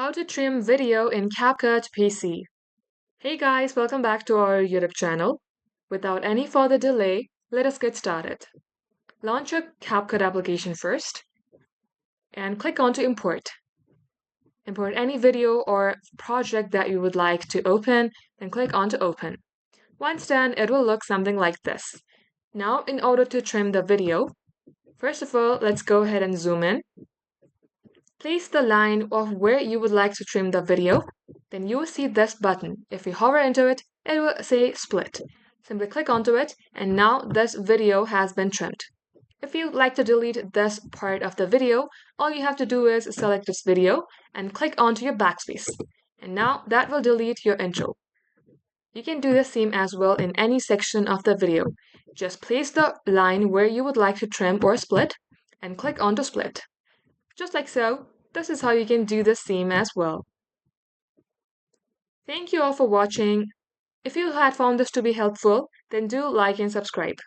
How to trim video in CapCut PC. Hey guys, welcome back to our YouTube channel. Without any further delay, let us get started. Launch your CapCut application first and click on to import. Import any video or project that you would like to open, then click on to open. Once done, it will look something like this. Now, in order to trim the video, first of all, let's go ahead and zoom in. Place the line of where you would like to trim the video. Then you will see this button. If you hover into it, it will say split. Simply click onto it, and now this video has been trimmed. If you'd like to delete this part of the video, all you have to do is select this video and click onto your backspace. And now that will delete your intro. You can do the same as well in any section of the video. Just place the line where you would like to trim or split and click onto split. Just like so, this is how you can do the same as well. Thank you all for watching. If you had found this to be helpful, then do like and subscribe.